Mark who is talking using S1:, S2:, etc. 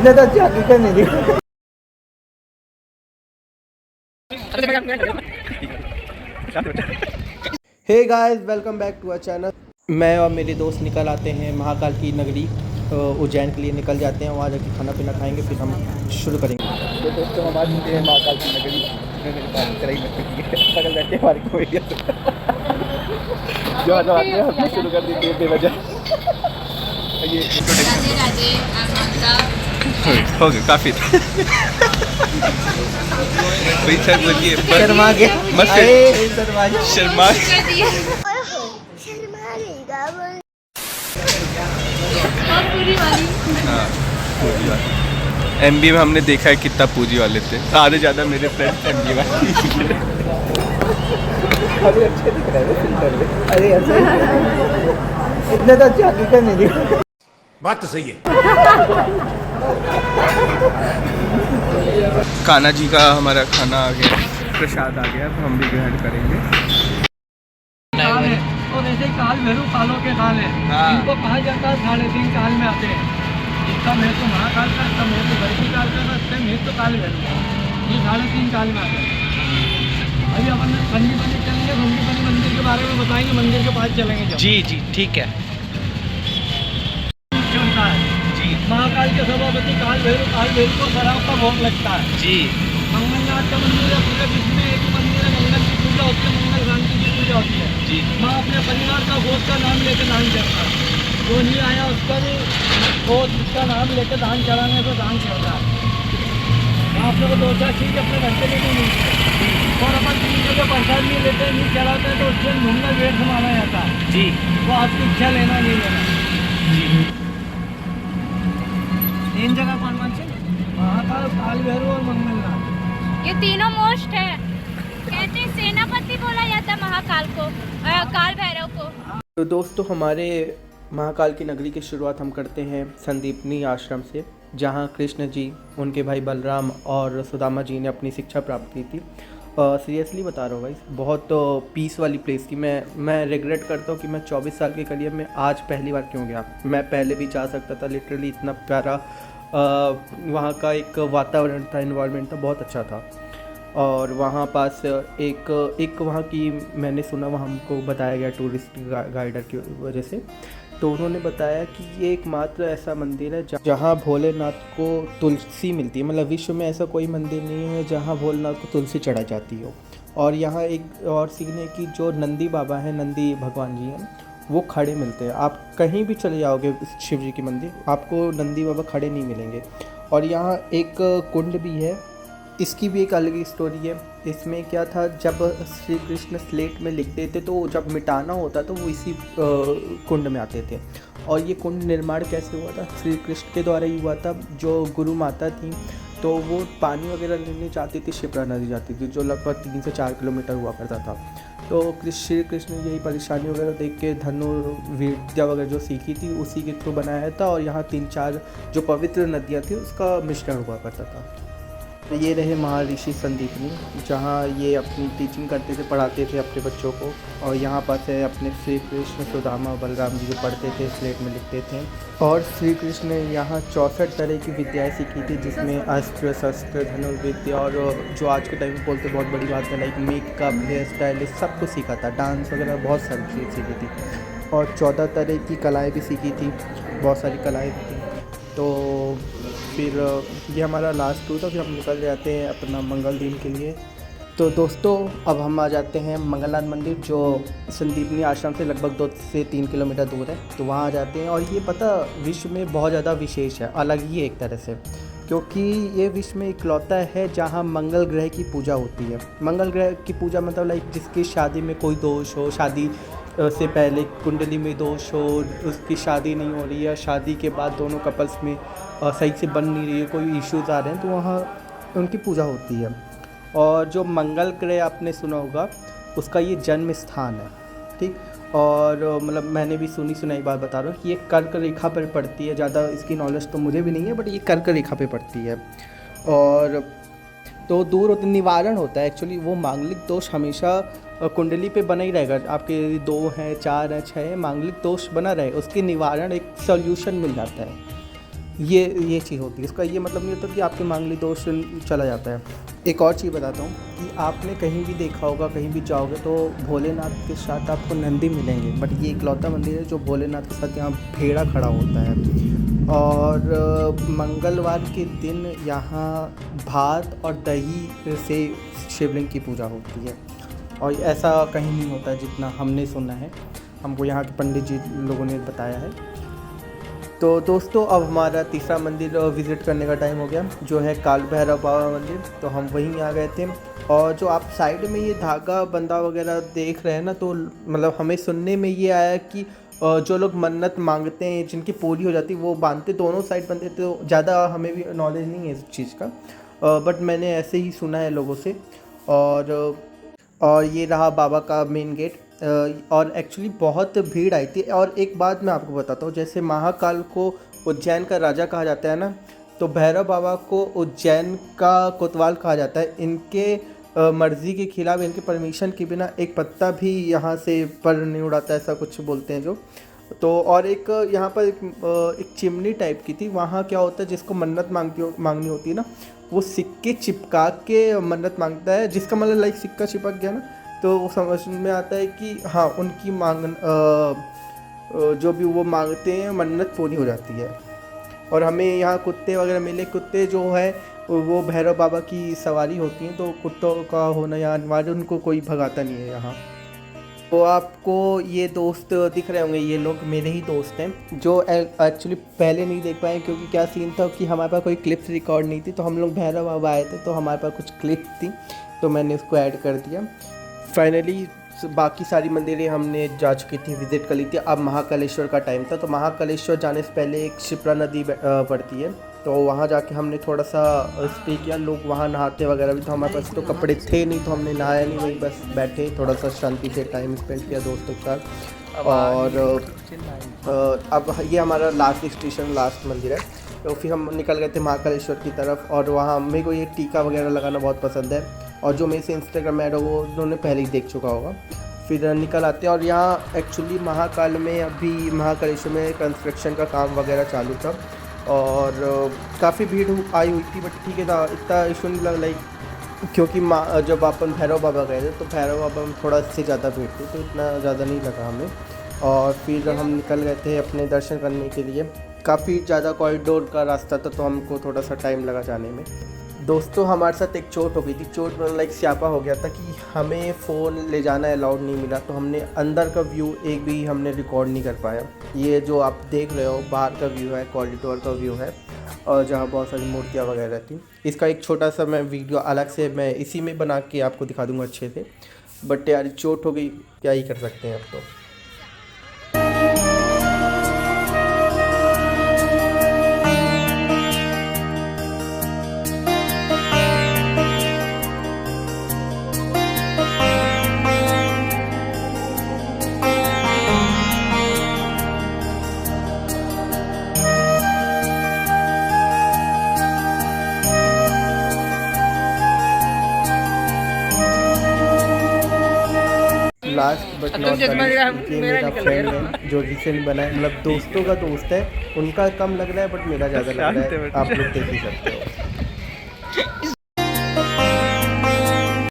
S1: इतने तो अच्छी हकीकत नहीं थी। Hey guys, welcome back to our channel. मैं और मेरे दोस्त निकल आते हैं महाकाल की नगरी उज्जैन के लिए निकल जाते हैं। वहाँ जाके खाना पीना खाएंगे, फिर हम शुरू करेंगे। तो दोस्तों, हम आ चुके हैं महाकाल की नगरी। मेरे पास कराई मत पकड़ बैठे हमारी कोई जो हमने शुरू कर दी बेवजह। ये
S2: राधे
S3: हो गया काफी। भाई सर बोलिए।
S1: शर्मा के
S3: मत शर्मा
S2: पूरी वाली
S3: हाँ पूजी वाले। एमबी में हमने देखा है कितना पूजी वाले थे। आधे ज़्यादा मेरे फ्रेंड्स एमबी वाले।
S1: अभी अच्छे दिख रहे हैं फिल्टर में। अरे ऐसे इतने तो अच्छी हकीकत नहीं थी।
S4: बात तो सही है।
S3: कान्हा जी का हमारा खाना आ गया, प्रसाद आ गया, तो हम भी ग्रहण करेंगे।
S5: और ऐसे काल भैरव कालों के काल है।
S3: हाँ।
S5: इनको कहा जाता है 3.5 काल में आते हैं। इसका महत्व महाकाल का, इसका महत्व भरती काल का, इसका महत्व काल भैरव का। ये 3.5 काल में आते हैं। अभी अपन संजीवनी चलेंगे, संजीवनी मंदिर के बारे में बताएंगे, मंदिर के पास चलेंगे जब।
S3: जी जी ठीक है
S5: जी। महाकाल के सभापति काल भैरव को शराब का भोग लगता है
S3: जी।
S5: मंगलनाथ का मंदिर है, पूरे विश्व में एक मंदिर है। मंगल की पूजा होती है, मंगल शांति की पूजा होती है
S3: जी।
S5: माँ अपने परिवार का गोद का नाम लेकर दान करता है। जो नहीं आया उसका भी गोद का नाम लेकर दान चढ़ाने से दान चढ़ता है। माँ अपने को 2-4 चीज़ अपने घर से लेके मिलती है। और अपन किसी जगह प्रसाद नहीं लेते, नहीं चढ़ाते तो उससे ढूंढना वेट माना जाता है
S3: जी।
S5: वो आपकी इच्छा लेना नहीं लेना।
S3: जी
S5: 3 जगह कौन से? महाकाल, काल भैरव और मंगलनाथ।
S2: ये तीनों मोस्ट है। कहते हैं सेनापति बोला जाता है महाकाल को, काल भैरव को।
S1: तो दोस्तों, हमारे महाकाल की नगरी की शुरुआत हम करते हैं संदीपनी आश्रम से, जहां कृष्ण जी, उनके भाई बलराम और सुदामा जी ने अपनी शिक्षा प्राप्त की थी। सीरियसली बता रहा हूँ भाई, बहुत पीस वाली प्लेस थी। मैं रिग्रेट करता हूँ कि मैं 24 साल के करियर में आज पहली बार क्यों गया। मैं पहले भी जा सकता था। लिटरली इतना प्यारा वहाँ का एक वातावरण था, इन्वायरमेंट था, बहुत अच्छा था। और वहाँ पास एक वहाँ की मैंने सुना, वहाँ हमको बताया गया टूरिस्ट गाइडर की वजह से, तो उन्होंने बताया कि ये एकमात्र ऐसा मंदिर है जहाँ भोलेनाथ को तुलसी मिलती है। मतलब विश्व में ऐसा कोई मंदिर नहीं है जहाँ भोलेनाथ को तुलसी चढ़ाई जाती हो। और यहाँ एक और सीन है कि जो नंदी बाबा हैं, नंदी भगवान जी हैं, वो खड़े मिलते हैं। आप कहीं भी चले जाओगे शिव जी के मंदिर, आपको नंदी बाबा खड़े नहीं मिलेंगे। और यहाँ एक कुंड भी है, इसकी भी एक अलग ही स्टोरी है। इसमें क्या था, जब श्री कृष्ण स्लेट में लिखते थे तो जब मिटाना होता तो वो इसी कुंड में आते थे। और ये कुंड निर्माण कैसे हुआ था? श्री कृष्ण के द्वारा ही हुआ था। जो गुरु माता थी तो वो पानी वगैरह लेने जाती थी, शिप्रा नदी जाती थी, जो लगभग 3 से 4 किलोमीटर हुआ करता था। तो श्री कृष्ण ने यही परेशानी वगैरह देख के धनुर्विद्या वगैरह जो सीखी थी उसी के थ्रू बनाया था। और यहाँ 3-4 जो पवित्र नदियाँ थी उसका मिश्रण हुआ करता था। ये रहे महर्षि संदीपनी, जहाँ ये अपनी टीचिंग करते थे, पढ़ाते थे अपने बच्चों को। और यहाँ पर है अपने श्री कृष्ण, सुदामा, बलराम जी जो पढ़ते थे, स्लेट में लिखते थे। और श्री कृष्ण ने यहाँ 64 तरह की विद्याएँ सीखी थी, जिसमें अस्त्र शस्त्र, धनुर्विद्या और जो आज के टाइम में बोलते बहुत बड़ी बात है, लाइक मेकअप, हेयर स्टाइल, सब कुछ सीखा था। डांस वगैरह बहुत सारी चीज़ सीखी थी। और 14 तरह की कलाएँ भी सीखी थी, बहुत सारी कलाएँ थी। तो फिर ये हमारा लास्ट टूर था। फिर हम निकल जाते हैं अपना मंगल दिन के लिए। तो दोस्तों, अब हम आ जाते हैं मंगलनाथ मंदिर, जो संदीपनी आश्रम से लगभग 2 से 3 किलोमीटर दूर है। तो वहाँ आ जाते हैं। और ये पता विश्व में बहुत ज़्यादा विशेष है, अलग ही एक तरह से, क्योंकि ये विश्व में इकलौता है जहाँ मंगल ग्रह की पूजा होती है। मंगल ग्रह की पूजा मतलब लाइक जिसकी शादी में कोई दोष हो, शादी से पहले कुंडली में दोष हो, उसकी शादी नहीं हो रही है, शादी के बाद दोनों कपल्स में सही से बन नहीं रही है, कोई इश्यूज़ आ रहे हैं, तो वहाँ उनकी पूजा होती है। और जो मंगल ग्रह आपने सुना होगा, उसका ये जन्म स्थान है, ठीक। और मतलब मैंने भी सुनाई बात बता रहा हूँ कि ये कर्क रेखा पर पड़ती है। ज़्यादा इसकी नॉलेज तो मुझे भी नहीं है, बट ये कर्क रेखा पे पड़ती है। और तो दूर निवारण होता है एक्चुअली। वो मांगलिक दोष हमेशा कुंडली पे बना ही रहेगा। आपके 2 हैं, 4 हैं, 6 हैं, मांगलिक दोष बना रहे, उसके निवारण एक सॉल्यूशन मिल जाता है। ये चीज़ होती है। इसका ये मतलब नहीं होता कि आपके मांगलिक दोष चला जाता है। एक और चीज़ बताता हूँ कि आपने कहीं भी देखा होगा, कहीं भी जाओगे तो भोलेनाथ के साथ आपको नंदी मिलेंगे, बट ये इकलौता मंदिर है जो भोलेनाथ के साथ यहाँ भेड़ा खड़ा होता है। और मंगलवार के दिन यहाँ भात और दही से शिवलिंग की पूजा होती है, और ऐसा कहीं नहीं होता है जितना हमने सुना है, हमको यहाँ के पंडित जी लोगों ने बताया है। तो दोस्तों अब हमारा तीसरा मंदिर विज़िट करने का टाइम हो गया, जो है काल भैरव बाबा मंदिर। तो हम वहीं आ गए थे, और जो आप साइड में ये धागा बंधा वगैरह देख रहे हैं ना, तो मतलब हमें सुनने में ये आया कि जो लोग मन्नत मांगते हैं, जिनकी पूरी हो जाती है, वो बांधते, दोनों साइड बांधते। तो ज़्यादा हमें भी नॉलेज नहीं है इस चीज़ का, बट मैंने ऐसे ही सुना है लोगों से। और ये रहा बाबा का मेन गेट। और एक्चुअली बहुत भीड़ आई थी। और एक बात मैं आपको बताता हूँ, जैसे महाकाल को उज्जैन का राजा कहा जाता है ना, तो भैरव बाबा को उज्जैन का कोतवाल कहा जाता है। इनके मर्ज़ी के खिलाफ, इनके परमिशन के बिना एक पत्ता भी यहाँ से पर नहीं उड़ाता, ऐसा कुछ बोलते हैं जो। तो और एक यहाँ पर एक चिमनी टाइप की थी, वहाँ क्या होता है, जिसको मन्नत मांगनी होती है ना, वो सिक्के चिपका के मन्नत मांगता है। जिसका मतलब लाइक सिक्का चिपक गया ना, तो वो समझ में आता है कि हाँ, उनकी जो भी वो मांगते हैं मन्नत पूरी हो जाती है। और हमें यहाँ कुत्ते वगैरह मिले। कुत्ते जो है वो भैरव बाबा की सवारी होती हैं, तो कुत्तों का होना यहाँ अनिवार्य, उनको कोई भगाता नहीं है यहाँ। तो आपको ये दोस्त दिख रहे होंगे, ये लोग मेरे ही दोस्त हैं, जो एक्चुअली पहले नहीं देख पाए, क्योंकि क्या सीन था कि हमारे पास कोई क्लिप्स रिकॉर्ड नहीं थी। तो हम लोग भैरव बाबा आए थे, तो हमारे पास कुछ क्लिप्स थी, तो मैंने उसको ऐड कर दिया। फाइनली बाकी सारी मंदिरें हमने जा चुकी थी, विज़िट कर ली थी। अब महाकालेश्वर का टाइम था, तो महाकालेश्वर जाने से पहले एक शिप्रा नदी पड़ती है, तो वहाँ जाके हमने थोड़ा सा स्टे किया। लोग वहाँ नहाते वगैरह भी, तो हमारे पास तो कपड़े थे नहीं, तो हमने नहाया नहीं, वहीं बस बैठे थोड़ा सा शांति से टाइम स्पेंड किया दोस्तों के साथ। और अब ये हमारा लास्ट स्टेशन, लास्ट मंदिर है। तो फिर हम निकल गए थे महाकालेश्वर की तरफ, और वहाँ मेरे को ये टीका वगैरह लगाना बहुत पसंद है, और जो मेरे से इंस्टाग्राम ऐड हो वो उन्होंने पहले ही देख चुका होगा। फिर निकल आते हैं, और यहाँ एक्चुअली महाकाल में अभी महाकालेश्वर में कंस्ट्रक्शन का काम वगैरह चालू था, और काफ़ी भीड़ आई हुई थी, बट ठीक है था, इतना इशू नहीं लगा लाइक, क्योंकि जब अपन भैरव बाबा गए थे, तो भैरव बाबा में थोड़ा से ज़्यादा भीड़ थी, तो इतना ज़्यादा नहीं लगा हमें। और फिर हम निकल गए थे अपने दर्शन करने के लिए। काफ़ी ज़्यादा कॉरिडोर का रास्ता था, तो हमको थोड़ा सा टाइम लगा जाने में। दोस्तों हमारे साथ एक चोट हो गई थी। चोट मतलब लाइक स्यापा हो गया था कि हमें फ़ोन ले जाना अलाउड नहीं मिला, तो हमने अंदर का व्यू एक भी हमने रिकॉर्ड नहीं कर पाया। ये जो आप देख रहे हो बाहर का व्यू है, कॉरिडोर का व्यू है, और जहाँ बहुत सारी मूर्तियाँ वगैरह थी। इसका एक छोटा सा मैं वीडियो अलग से मैं इसी में बना के आपको दिखा दूँगा अच्छे से, बट यार चोट हो गई, क्या ही कर सकते हैं अब तो। लास्ट बट नॉट ये मेरा फ्रेंड है जो रिसेंट बना है, मतलब दोस्तों का दोस्त है, उनका कम लग रहा है बट मेरा ज़्यादा लग रहा है, आप लोग देख ही सकते हो।